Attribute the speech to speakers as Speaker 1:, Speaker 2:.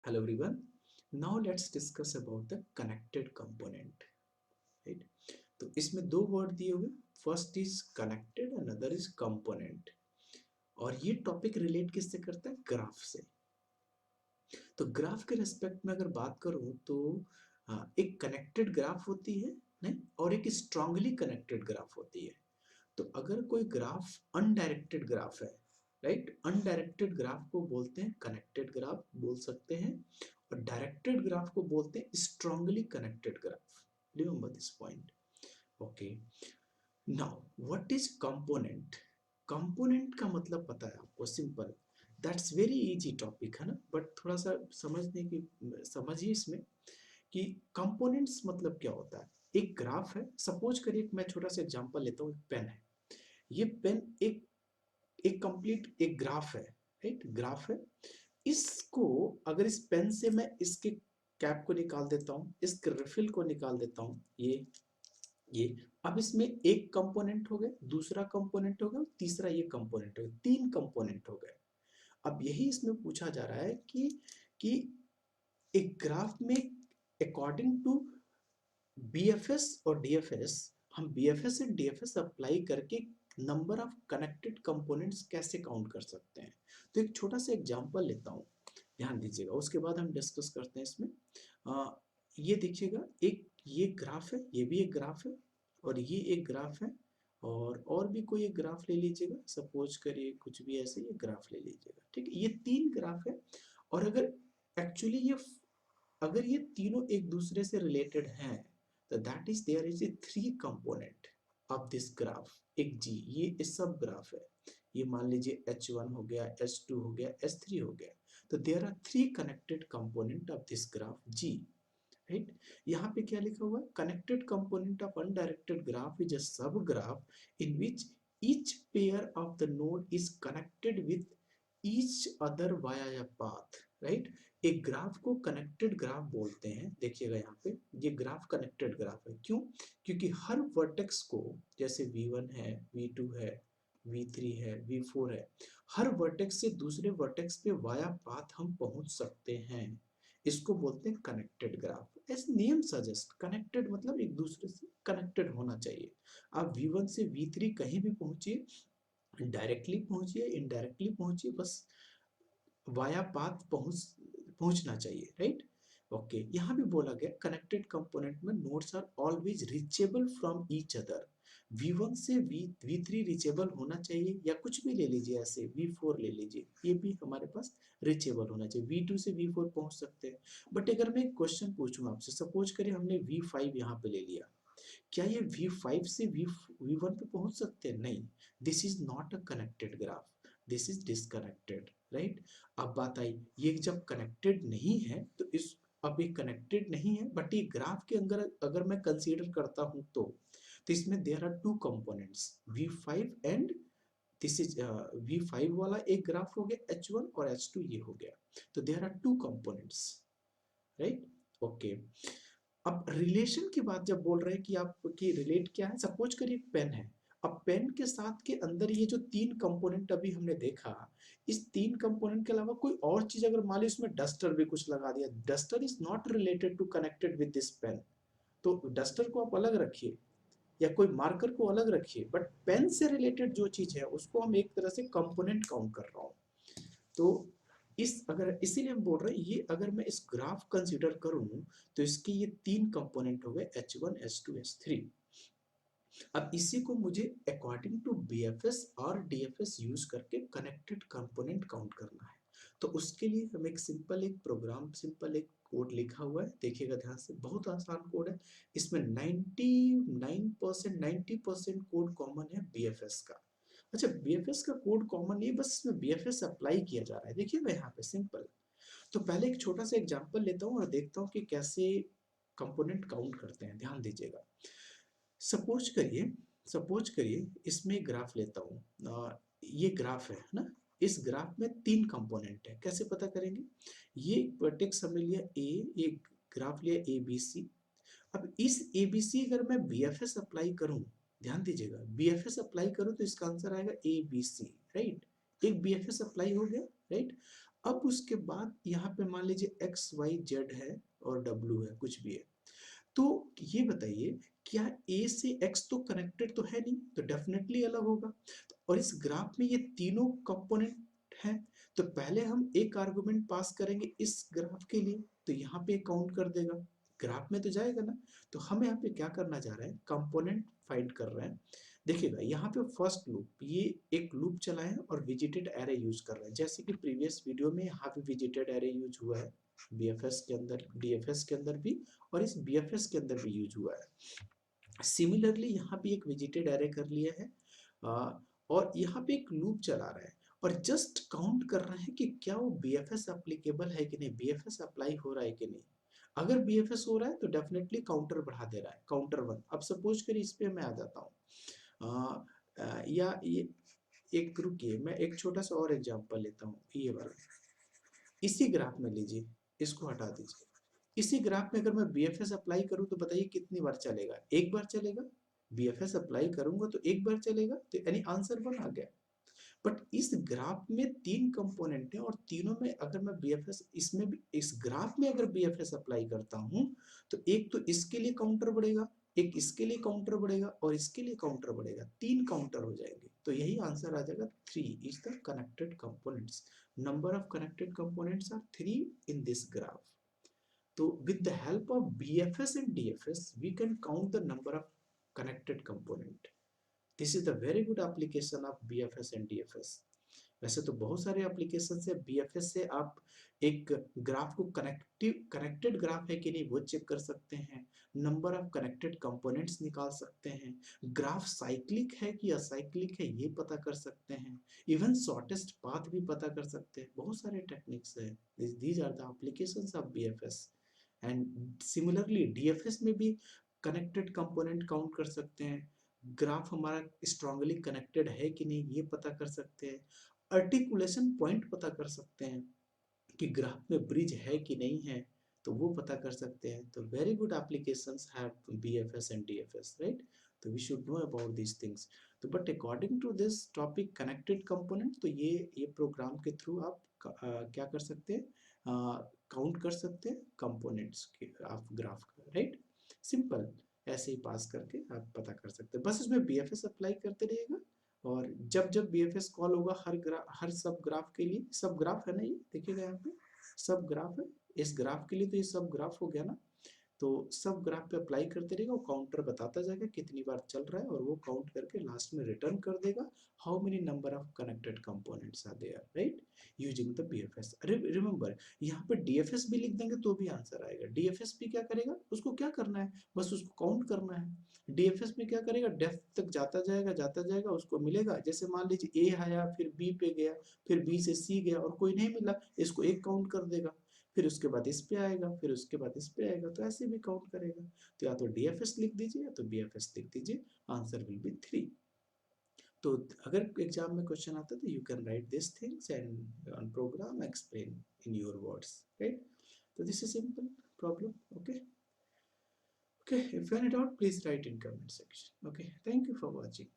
Speaker 1: Hello everyone. Now let's discuss about the connected component. Right? तो इसमें दो word दिए हुए, first is connected, another is component. और ये टॉपिक रिलेट किससे करता है? ग्राफ से. तो ग्राफ के रेस्पेक्ट में अगर बात करूं तो एक कनेक्टेड ग्राफ होती है नहीं, और एक स्ट्रांगली कनेक्टेड ग्राफ होती है. तो अगर कोई ग्राफ अनडायरेक्टेड ग्राफ है, राइट, अनडायरेक्टेड ग्राफ को बोलते हैं कनेक्टेड ग्राफ बोल सकते हैं, और डायरेक्टेड ग्राफ को बोलते हैं strongly connected graph. Remember this point. Okay, now what is component? Component का मतलब पता है आपको? Simple, that's very easy topic है ना, बट थोड़ा सा समझने की समझिए इसमें कि कंपोनेंट्स मतलब क्या होता है. एक ग्राफ है, सपोज करिए मैं छोटा सा एग्जांपल लेता हूँ. एक पेन है, ये पेन एक एक कंप्लीट एक ग्राफ है, राइट, ग्राफ है. इसको अगर इस पेन से मैं इसके कैप को निकाल देता हूँ, इस रिफिल को निकाल देता हूँ, ये अब इसमें एक कंपोनेंट हो गया, दूसरा कंपोनेंट हो गया, तीसरा ये कंपोनेंट हो गया, तीन कंपोनेंट हो गए. अब यही इसमें पूछा जा रहा है कि एक ग्राफ में अकॉर्डिंग टू बीएफएस और डीएफएस, हम बीएफएस एंड डीएफएस अप्लाई करके नंबर ऑफ कनेक्टेड कंपोनेंट्स कैसे काउंट कर सकते हैं. तो एक छोटा सा एग्जांपल लेता हूँ, ध्यान दीजिएगा, उसके बाद हम डिस्कस करते हैं इसमें. ये देखिएगा, एक ये ग्राफ है, ये भी एक ग्राफ है, और ये एक ग्राफ है, और भी कोई एक ग्राफ ले लीजिएगा, सपोज करिए कुछ भी ऐसे ये ग्राफ ले लीजिएगा. ठीक है, ये तीन ग्राफ है. और अगर एक्चुअली ये अगर ये तीनों एक दूसरे से रिलेटेड हैं, तो that is there is a three component of this graph. एक जी, ये सब ग्राफ है, ये मान लीजिए H1 हो गया, H2 हो गया, H3 हो गया. तो there are three connected component of this graph G. Right, यहाँ पे क्या लिखा हुआ है? Connected component of undirected graph is a subgraph in which each pair of the node is connected with each other via a path. Right, एक graph को connected graph बोलते हैं. देखिएगा यहाँ पे ये ग्राफ कनेक्टेड ग्राफ है. क्यों? क्योंकि हर वर्टेक्स को, जैसे V1 है, V2 है, V3 है, V4 है, हर वर्टेक्स से दूसरे वर्टेक्स पे वाया पाथ हम पहुंच सकते हैं. इसको बोलते हैं connected graph. As name suggest, connected मतलब एक दूसरे से कनेक्टेड होना चाहिए. आप V1 से V3 कहीं भी पहुंचिए, डायरेक्टली पहुंचिए, इनडायरेक्टली पहुंचिए, बस वाया पाथ पहुंचना चाहिए. Right, okay. यहाँ भी बोला गया कनेक्टेड कंपोनेंट में nodes are always reachable from each other. V1 से V3 रीचेबल होना चाहिए, या कुछ भी ले लीजिए, ऐसे V4 ले लीजिए, ये भी हमारे पास रीचेबल होना चाहिए. V2 से V4 पहुंच सकते हैं. बट अगर मैं एक क्वेश्चन पूछूं आपसे, सपोज करिए हमने V5 यहाँ पे ले लिया, क्या ये V5 से V1 पे पहुंच सकते हैं? नहीं. This is not a connected graph, this is disconnected. Right, अब बात आई, ये जब कनेक्टेड नहीं है तो इस, अब ये कनेक्टेड नहीं है, बट ये ग्राफ के अंदर अगर मैं कंसीडर करता हूं तो इसमें there are two components, V5 and this is V5 वाला एक ग्राफ हो गया H1, और H2 ये हो गया. तो there are two components. Right, okay. अब रिलेशन की बात जब बोल रहे हैं कि आपकी रिलेट क्या है, सपोज करिए पेन है. अब पेन के साथ के अंदर ये जो तीन कंपोनेंट अभी हमने देखा, इस तीन कंपोनेंट के अलावा कोई और चीज अगर मान ली इसमें डस्टर भी कुछ लगा दिया, duster is not related to connected with this pen. तो डस्टर को आप अलग रखिए, या कोई मार्कर को अलग रखिए, बट पेन से रिलेटेड जो चीज है उसको हम एक तरह से कंपोनेंट काउंट कर रहा हूँ. तो इस अगर इसीलिए हम बोल रहे हैं, ये अगर मैं इस ग्राफ कंसीडर करूं तो इसके ये तीन कंपोनेंट हो गए H1, H2, H3. अब इसी को मुझे अकॉर्डिंग टू BFS और DFS यूज करके कनेक्टेड कंपोनेंट काउंट करना है. तो उसके लिए हम एक सिंपल एक प्रोग्राम, सिंपल एक कोड लिखा हुआ है, देखिएगा ध्यान से, बहुत आसान कोड है. इसमें 99% 90% कोड कॉमन है BFS का. अच्छा, BFS का कोड कॉमन नहीं, बस इसमें BFS अप्लाई किया जा रहा है. देखिएगा यहाँ पे सिंपल. तो पहले एक छोटा सा एग्जांपल लेता हूँ और देखता हूँ कि कैसे कंपोनेंट काउंट करते हैं. ध्यान दीजिएगा, सपोज करिए, सपोज करिए इसमें ग्राफ लेता हूँ. ये ग्राफ है ना, इस ग्राफ में तीन कंपोनेंट है. कैसे पता करेंगे? ये वर्टेक्स हमने लिया A, एक ग्राफ लिया ABC. अब इस ABC अगर मैं BFS अप्लाई करूं, ध्यान दीजिएगा, BFS अप्लाई करूं तो इसका आंसर आएगा ABC. राइट, एक BFS अप्लाई हो गया. राइट, अब उसके बाद यहाँ पे मान लीजिए एक्स वाई जेड है और डब्ल्यू है, कुछ भी है, तो ये बताइए क्या ए से एक्स तो कनेक्टेड तो है नहीं, तो डेफिनेटली अलग होगा। और इस ग्राफ में ये तीनों कंपोनेंट हैं, तो पहले हम एक आर्गुमेंट पास करेंगे इस ग्राफ के लिए, तो यहाँ पे काउंट कर देगा, ग्राफ में तो जाएगा ना। तो हम यहाँ पे क्या करना चाह रहे हैं, कंपोनेंट फाइंड कर रहे हैं। देखिएगा यहाँ पे फर्स्ट लूप, ये एक लूप चला है और विजिटेड एरे यूज कर रहे हैं, जैसे कि प्रीवियस वीडियो में यहाँ पे विजिटेड एरे यूज हुआ है बीएफएस के अंदर, डीएफएस के अंदर भी, और इस बीएफएस के अंदर भी यूज हुआ है। सिमिलरली यहाँ भी एक विजिटेड एरे कर लिया है, और यहाँ पे एक लूप चला रहा है और जस्ट काउंट कर रहे हैं कि क्या वो बीएफएस एप्लीकेबल है कि नहीं, बीएफएस अप्लाई हो रहा है कि नहीं। अगर बीएफएस हो रहा है तो डेफिनेटली काउंटर बढ़ा दे रहा है, काउंटर 1। अब सपोज करिए इस पे मैं आ जाता हूँ, या ये एक, रुकिए मैं एक छोटा सा और एग्जांपल लेता हूँ, ये वाला इसी ग्राफ में लीजिए, इसको हटा दीजिए। इसी ग्राफ में अगर मैं बीएफएस अप्लाई करूं तो बताइए कितनी बार चलेगा, एक बार चलेगा। बीएफएस अप्लाई करूंगा तो एक बार चलेगा, तो यानी आंसर 1 आ गया। बट इस ग्राफ में 3 कंपोनेंट है और तीनों में अगर मैं बीएफएस, इसमें भी इस ग्राफ में अगर बीएफएस अप्लाई करता हूं तो एक तो इसके लिए काउंटर बढ़ेगा, एक इसके लिए काउंटर बढ़ेगा और इसके लिए काउंटर बढ़ेगा, 3 काउंटर हो जाएंगे। तो यही आंसर आ जाएगा 3 is the connected components. Number of connected components are 3 in this graph. So with the help of BFS and DFS, we can count the number of connected component. This is the very good application of BFS and DFS. वैसे तो बहुत सारे application है, BFS से आप एक graph को connected graph है कि नहीं वो चेक कर सकते हैं, नंबर ऑफ कनेक्टेड कंपोनेंट्स निकाल सकते हैं, ग्राफ साइक्लिक है कि असाइक्लिक है ये पता कर सकते हैं, इवन शॉर्टेस्ट पाथ भी पता कर सकते हैं। बहुत सारे टेक्निक्स है, these are the applications of BFS। And similarly DFS में भी कनेक्टेड कंपोनेंट काउंट कर सकते हैं, ग्राफ हमारा स्ट्रांगली कनेक्टेड है कि नहीं ये पता कर सकते हैं, आर्टिकुलेशन पॉइंट पता कर सकते हैं कि ग्राफ में ब्रिज है कि नहीं है, तो वो पता कर सकते हैं। तो very good applications have BFS and DFS, right. तो we should know about these things. तो but according to this topic connected component, तो ये प्रोग्राम के थ्रू आप क्या कर सकते हैं, काउंट कर सकते हैं कंपोनेंट्स के आप ग्राफ का, राइट। सिंपल, ऐसे ही पास करके आप पता कर सकते हैं, बस इसमें बीएफएस अप्लाई करते रहिएगा। और जब जब बीएफएस कॉल होगा हर सब ग्राफ के लिए, सब ग्राफ है ना, ये देखिएगा यहाँ पे सब ग्राफ है, इस ग्राफ के लिए तो ये सब ग्राफ हो गया ना। तो सब ग्राफ पे अप्लाई करते रहेगा, वो काउंटर बताता जाएगा कितनी बार चल रहा है और वो काउंट करके लास्ट में रिटर्न कर देगा how many number of connected components are there, right, using the BFS. Remember यहाँ पे डीएफएस भी लिख देंगे तो भी आंसर आएगा। डीएफएस भी क्या करेगा, उसको क्या करना है, बस उसको काउंट करना है। डीएफएस में क्या करेगा, डेप्थ तक जाता जाएगा, उसको मिलेगा, जैसे मान लीजिए ए आया फिर बी पे गया, फिर बी से सी गया और कोई नहीं मिला, इसको एक काउंट कर देगा, फिर उसके बाद इस पे आएगा, फिर उसके बाद इस पे आएगा, तो ऐसे भी काउंट करेगा। तो या तो डीएफएस लिख दीजिए या तो बीएफएस लिख दीजिए, आंसर विल बी 3। तो अगर एग्जाम में क्वेश्चन आता है तो you can write this things and on program explain in your words, right. तो this is simple problem, okay. Okay, if you any doubt, please write in comment section. Okay, thank you for watching.